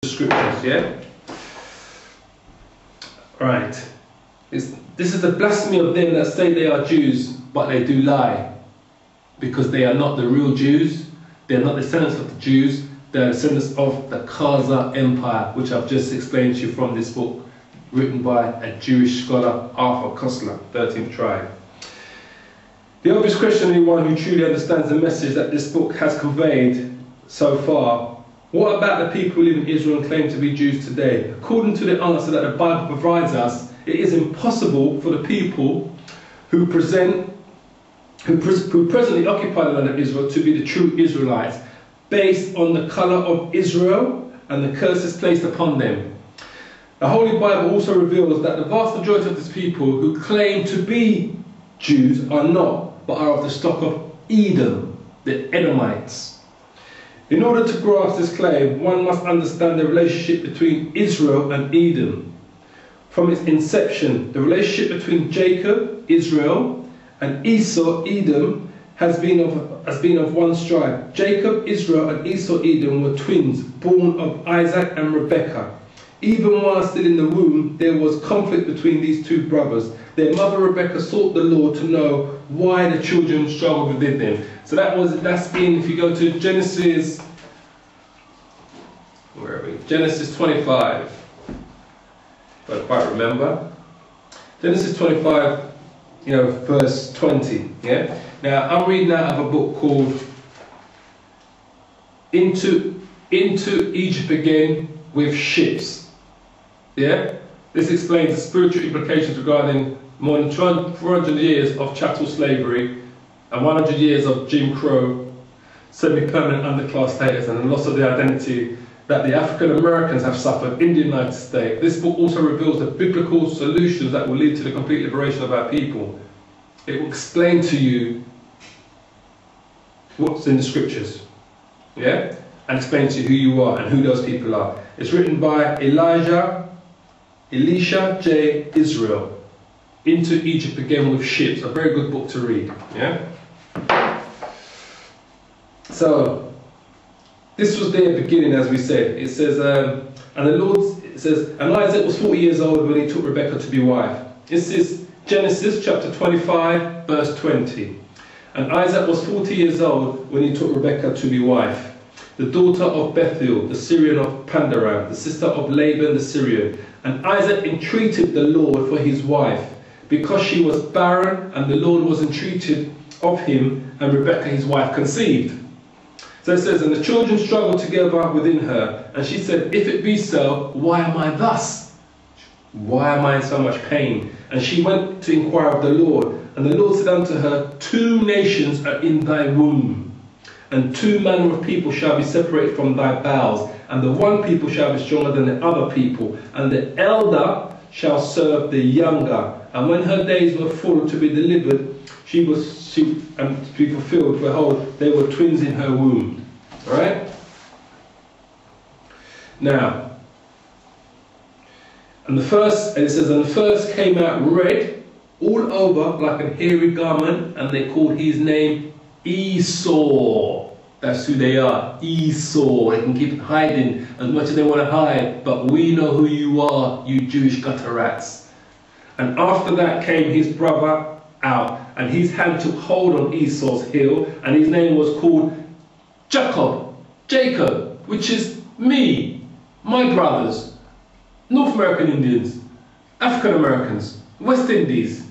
scriptures, yeah? Right. This is the blasphemy of them that say they are Jews, but they do lie. Because they are not the real Jews, they are not descendants of the Jews, they are descendants of the Khazar Empire, which I've just explained to you from this book, written by a Jewish scholar, Arthur Koestler, 13th tribe. The obvious question to anyone who truly understands the message that this book has conveyed so far: what about the people who live in Israel and claim to be Jews today? According to the answer that the Bible provides us, it is impossible for the people who presently occupy the land of Israel to be the true Israelites, based on the colour of Israel and the curses placed upon them. The Holy Bible also reveals that the vast majority of these people who claim to be Jews are not, but are of the stock of Edom, the Edomites. In order to grasp this claim, one must understand the relationship between Israel and Edom. From its inception, the relationship between Jacob, Israel, and Esau, Edom, has been of one stripe. Jacob, Israel, and Esau, Edom were twins, born of Isaac and Rebekah. Even while still in the womb, there was conflict between these two brothers. Their mother Rebekah sought the Lord to know why the children struggled within them. So that's in, if you go to Genesis, where are we? Genesis 25. If I quite remember. Genesis 25, verse 20. Yeah. Now I'm reading out of a book called Into Egypt Again with Ships. Yeah? This explains the spiritual implications regarding more than 400 years of chattel slavery and 100 years of Jim Crow, semi-permanent underclass status, and the loss of their identity that the African Americans have suffered in the United States. This book also reveals the biblical solutions that will lead to the complete liberation of our people. It will explain to you what's in the scriptures, yeah? And explain to you who you are and who those people are. It's written by Elisha J. Israel. Into Egypt Again with Ships. A very good book to read. Yeah? So, this was their beginning, as we said. It says, and Isaac was 40 years old when he took Rebekah to be wife. This is Genesis chapter 25, verse 20. And Isaac was 40 years old when he took Rebekah to be wife, the daughter of Bethuel, the Syrian of Pandaram, the sister of Laban the Syrian. And Isaac entreated the Lord for his wife, because she was barren, and the Lord was entreated of him, and Rebekah his wife conceived. So it says, and the children struggled together within her, and she said, if it be so, why am I thus? Why am I in so much pain? And she went to inquire of the Lord, and the Lord said unto her, 2 nations are in thy womb, and 2 manner of people shall be separated from thy bowels, and the one people shall be stronger than the other people, and the elder shall serve the younger. And when her days were full to be delivered, she and to be fulfilled, behold, they were twins in her womb. Alright? Now, it says, and the first came out red all over like a hairy garment, and they called his name Esau. That's who they are, Esau. They can keep hiding as much as they want to hide, but we know who you are, you Jewish gutter rats. And after that came his brother out, and his hand took hold on Esau's heel, and his name was called Jacob, which is me, my brothers, North American Indians, African Americans, West Indies,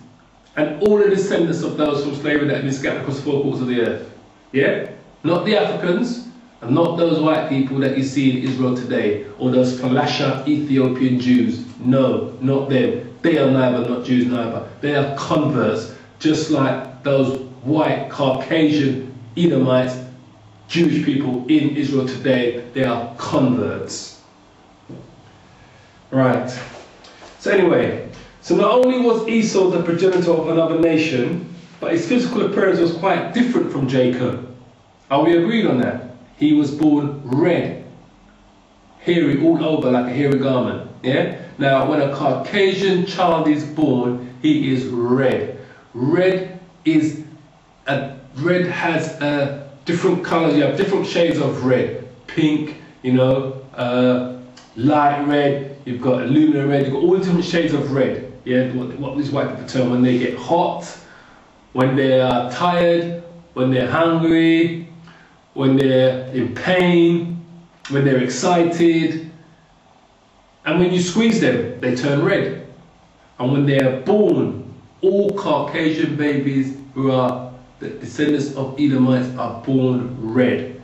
and all the descendants of those from slavery that have been scattered across 4 quarters of the earth. Yeah? Not the Africans, and not those white people that you see in Israel today, or those Falasha Ethiopian Jews. No, not them. They are neither, not Jews neither. They are converts, just like those white Caucasian Edomites, Jewish people in Israel today. They are converts. Right. So anyway, so not only was Esau the progenitor of another nation, but his physical appearance was quite different from Jacob. Are we agreed on that? He was born red, hairy all over like a hairy garment. Yeah? Now, when a Caucasian child is born, he is red. Red has different colours. You have different shades of red. Pink, light red, you've got luminous red, you've got all different shades of red. Yeah, what these white people term when they get hot, when they are tired, when they're hungry, when they're in pain, when they're excited. And when you squeeze them, they turn red. And when they are born, all Caucasian babies who are the descendants of Edomites are born red.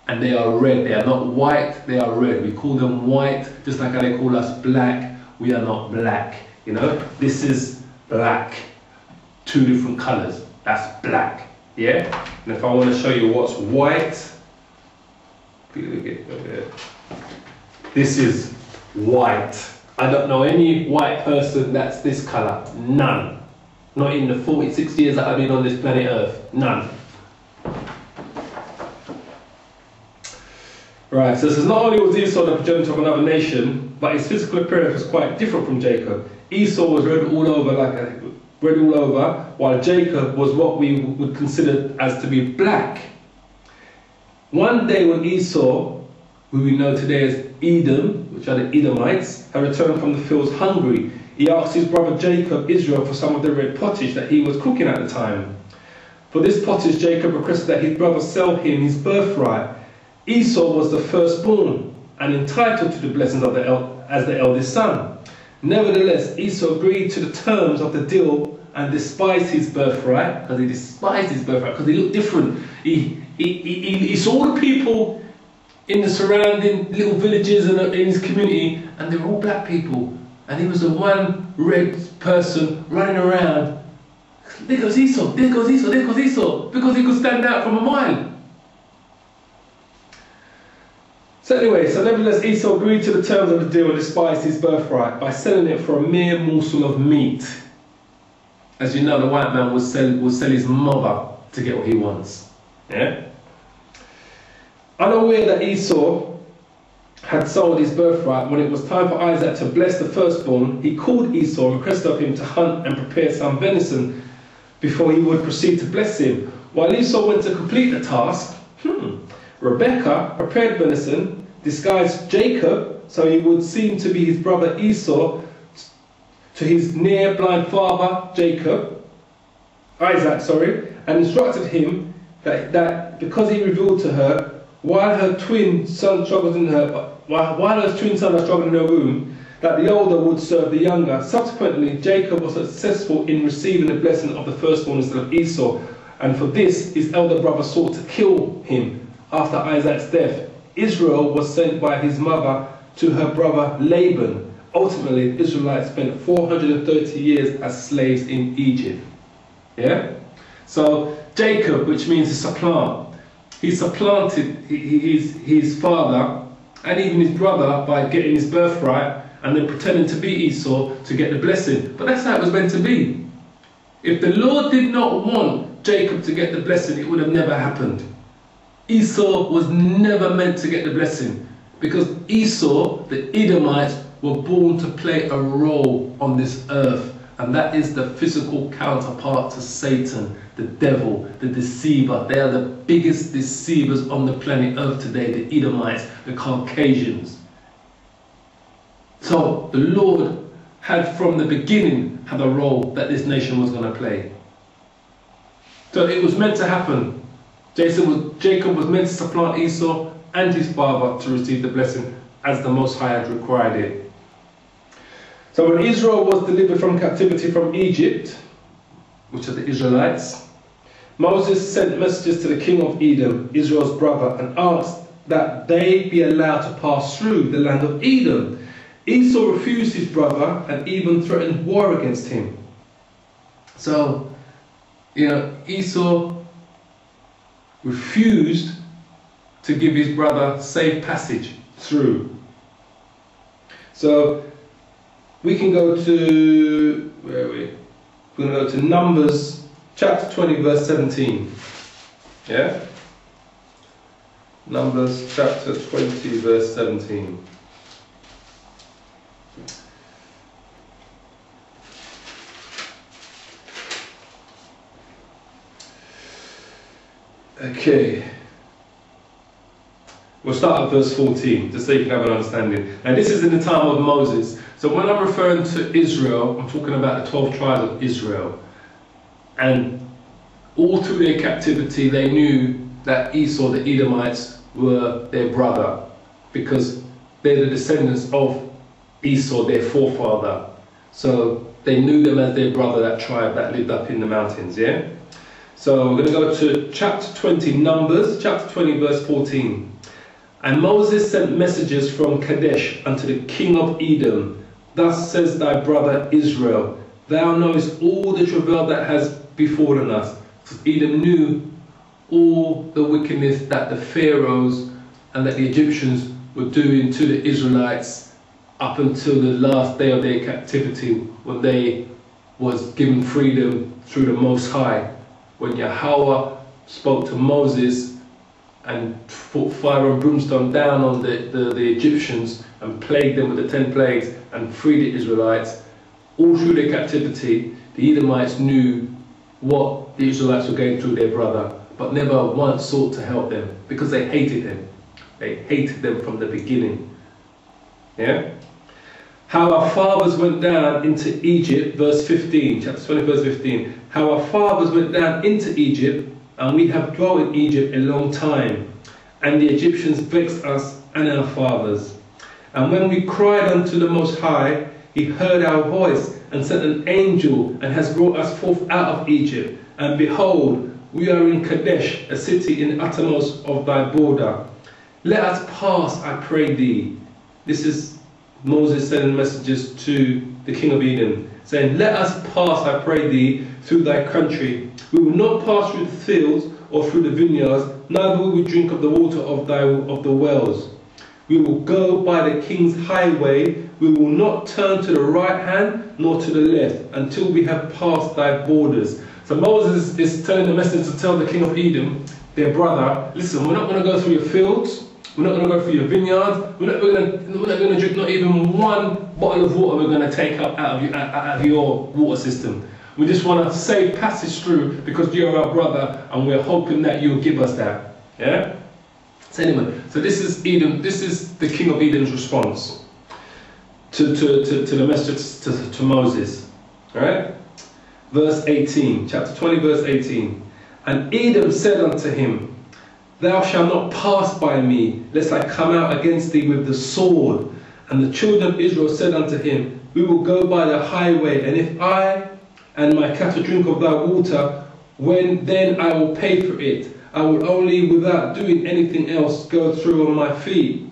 And they are red. They are not white, they are red. We call them white, just like how they call us black. We are not black. You know, this is black. Two different colours. That's black. Yeah? And if I want to show you what's white, this is white. I don't know any white person that's this colour. None. Not in the 46 years that I've been on this planet Earth. None. Right, so this is not only was Esau the progenitor of another nation, but his physical appearance was quite different from Jacob. Esau was red all over, while Jacob was what we would consider as to be black. One day when Esau, who we know today as Edom, which are the Edomites, had returned from the fields hungry, he asked his brother Jacob, Israel, for some of the red pottage that he was cooking at the time. For this pottage, Jacob requested that his brother sell him his birthright. Esau was the firstborn and entitled to the blessings of as the eldest son. Nevertheless, Esau agreed to the terms of the deal and despised his birthright, because he despised his birthright, because he looked different. He saw the people in the surrounding little villages and in his community, and they were all black people. And he was the one red person running around. There goes Esau, there goes Esau, there goes Esau, because he could stand out from a mile. So nevertheless, Esau agreed to the terms of the deal and despised his birthright by selling it for a mere morsel of meat. As you know, the white man will sell his mother to get what he wants. Yeah? Unaware that Esau had sold his birthright, when it was time for Isaac to bless the firstborn, he called Esau and requested of him to hunt and prepare some venison before he would proceed to bless him. While Esau went to complete the task, Rebekah prepared venison, disguised Jacob so he would seem to be his brother Esau to his near blind father Isaac, and instructed him that because he revealed to her while her twin son struggled in her womb, that the older would serve the younger. Subsequently, Jacob was successful in receiving the blessing of the firstborn instead of Esau, and for this his elder brother sought to kill him. After Isaac's death, Israel was sent by his mother to her brother Laban. Ultimately, the Israelites spent 430 years as slaves in Egypt. Yeah? So Jacob, which means to supplant, he supplanted his father and even his brother by getting his birthright and then pretending to be Esau to get the blessing. But that's how it was meant to be. If the Lord did not want Jacob to get the blessing, it would have never happened. Esau was never meant to get the blessing, because Esau, the Edomites, were born to play a role on this earth, and that is the physical counterpart to Satan, the devil, the deceiver. They are the biggest deceivers on the planet Earth today, the Edomites, the Caucasians. So the Lord had from the beginning had a role that this nation was going to play. So it was meant to happen. Jacob was meant to supplant Esau and his father to receive the blessing as the Most High had required it. So when Israel was delivered from captivity from Egypt, which are the Israelites, Moses sent messages to the king of Edom, Israel's brother, and asked that they be allowed to pass through the land of Edom. Esau refused his brother and even threatened war against him. So, Esau refused to give his brother safe passage through. So we can go to, where are we? We're going to go to Numbers chapter 20 verse 17. Yeah? Numbers chapter 20 verse 17. Okay. We'll start at verse 14, just so you can have an understanding. And this is in the time of Moses. So when I'm referring to Israel, I'm talking about the 12 tribes of Israel. And all through their captivity, they knew that Esau, the Edomites, were their brother, because they're the descendants of Esau, their forefather. So they knew them as their brother, that tribe that lived up in the mountains, yeah? So we're going to go to chapter 20, Numbers, chapter 20, verse 14. And Moses sent messengers from Kadesh unto the king of Edom. Thus says thy brother Israel, thou knowest all the travail that has befallen us. Because Edom knew all the wickedness that the Pharaohs and that the Egyptians were doing to the Israelites up until the last day of their captivity, when they was given freedom through the Most High. When Yahweh spoke to Moses and put fire and brimstone down on the Egyptians and plagued them with the 10 plagues and freed the Israelites, all through their captivity, the Edomites knew what the Israelites were going through, their brother, but never once sought to help them, because they hated them. They hated them from the beginning. Yeah? How our fathers went down into Egypt, verse 15, chapter 20, verse 15. How our fathers went down into Egypt, and we have dwelt in Egypt a long time, and the Egyptians vexed us and our fathers. And when we cried unto the Most High, he heard our voice, and sent an angel, and has brought us forth out of Egypt. And behold, we are in Kadesh, a city in the uttermost of thy border. Let us pass, I pray thee. This is Moses sending messages to the king of Edom, saying, let us pass, I pray thee, through thy country. We will not pass through the fields or through the vineyards, neither will we drink of the water of the wells. We will go by the king's highway. We will not turn to the right hand nor to the left until we have passed thy borders. So Moses is telling the message to tell the king of Edom, their brother, listen, we're not going to go through your fields. We're not going to go through your vineyards. We're not going to drink not even one bottle of water we're going to take out of your water system. We just want a safe passage through because you're our brother and we're hoping that you'll give us that. Yeah? So anyway, so this is Edom. This is the king of Edom's response to the message to Moses. Alright? Verse 18, chapter 20, verse 18. And Edom said unto him, thou shalt not pass by me, lest I come out against thee with the sword. And the children of Israel said unto him, we will go by the highway, and if I and my cattle drink of thy water, then I will pay for it. I will only, without doing anything else, go through on my feet.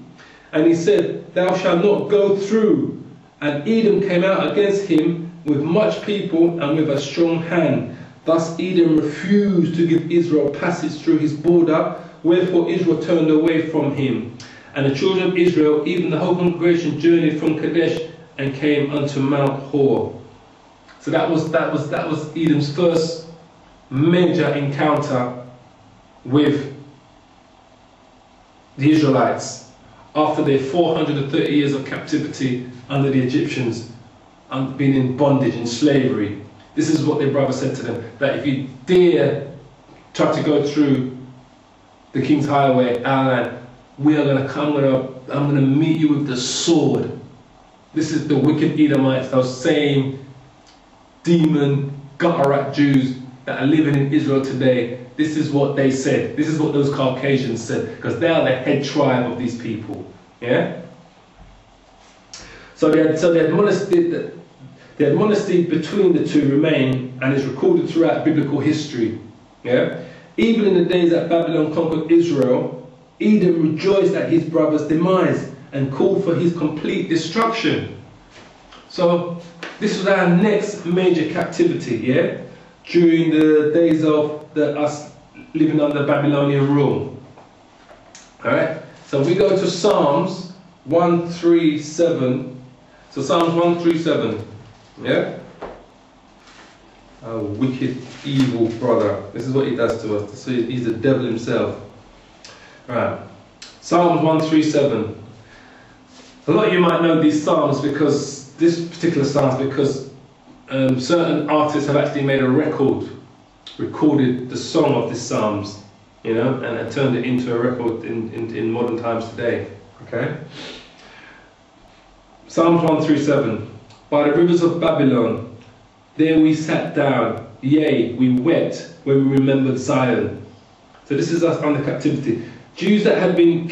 And he said, thou shalt not go through. And Edom came out against him with much people and with a strong hand. Thus Edom refused to give Israel passage through his border, wherefore Israel turned away from him. And the children of Israel, even the whole congregation, journeyed from Kadesh and came unto Mount Hor. So that was Edom's first major encounter with the Israelites after their 430 years of captivity under the Egyptians and being in bondage and slavery. This is what their brother said to them, that if you dare try to go through the king's highway, our land, we are going to come, I'm going to meet you with the sword. This is the wicked Edomites, those same demon, gutter rat Jews that are living in Israel today. This is what they said. This is what those Caucasians said, because they are the head tribe of these people. Yeah? So the modesty between the two remain and is recorded throughout biblical history. Yeah? Even in the days that Babylon conquered Israel, Edom rejoiced at his brother's demise and called for his complete destruction. So this was our next major captivity, yeah? During the days of us living under Babylonian rule. Alright? So we go to Psalms 137. So Psalms 137. Yeah? Our wicked, evil brother. This is what he does to us. So he's the devil himself. Right. Psalms 137. A lot of you might know these psalms because certain artists have actually made a recorded the song of these psalms. you know, and turned it into a record in modern times today. Okay. Psalms 1-7. By the rivers of Babylon, there we sat down, yea, we wept when we remembered Zion. So this is us under captivity. Jews that had been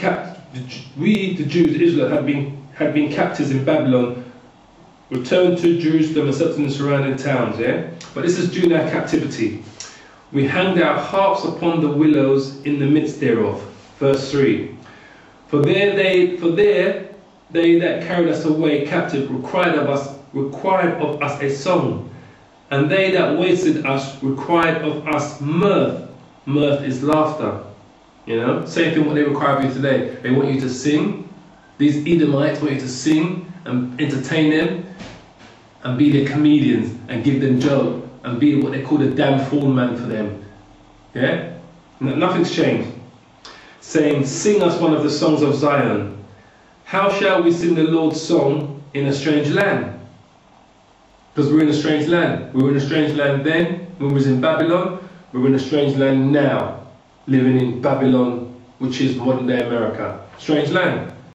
we the Jews, Israel, had been captives in Babylon, returned to Jerusalem and settled in the surrounding towns. Yeah, but this is during our captivity. We hanged our harps upon the willows in the midst thereof. Verse 3. For there they that carried us away captive required of us a song, and they that wasted us required of us mirth. Mirth is laughter. You know, same thing what they require of you today. They want you to sing. These Edomites want you to sing and entertain them, and be their comedians and give them joke and be what they call the damn fool man for them. Yeah, nothing's changed. Saying, sing us one of the songs of Zion. How shall we sing the Lord's song in a strange land? Because we're in a strange land. We were in a strange land then, when we was in Babylon. We're in a strange land now, living in Babylon, which is modern day America. Strange land.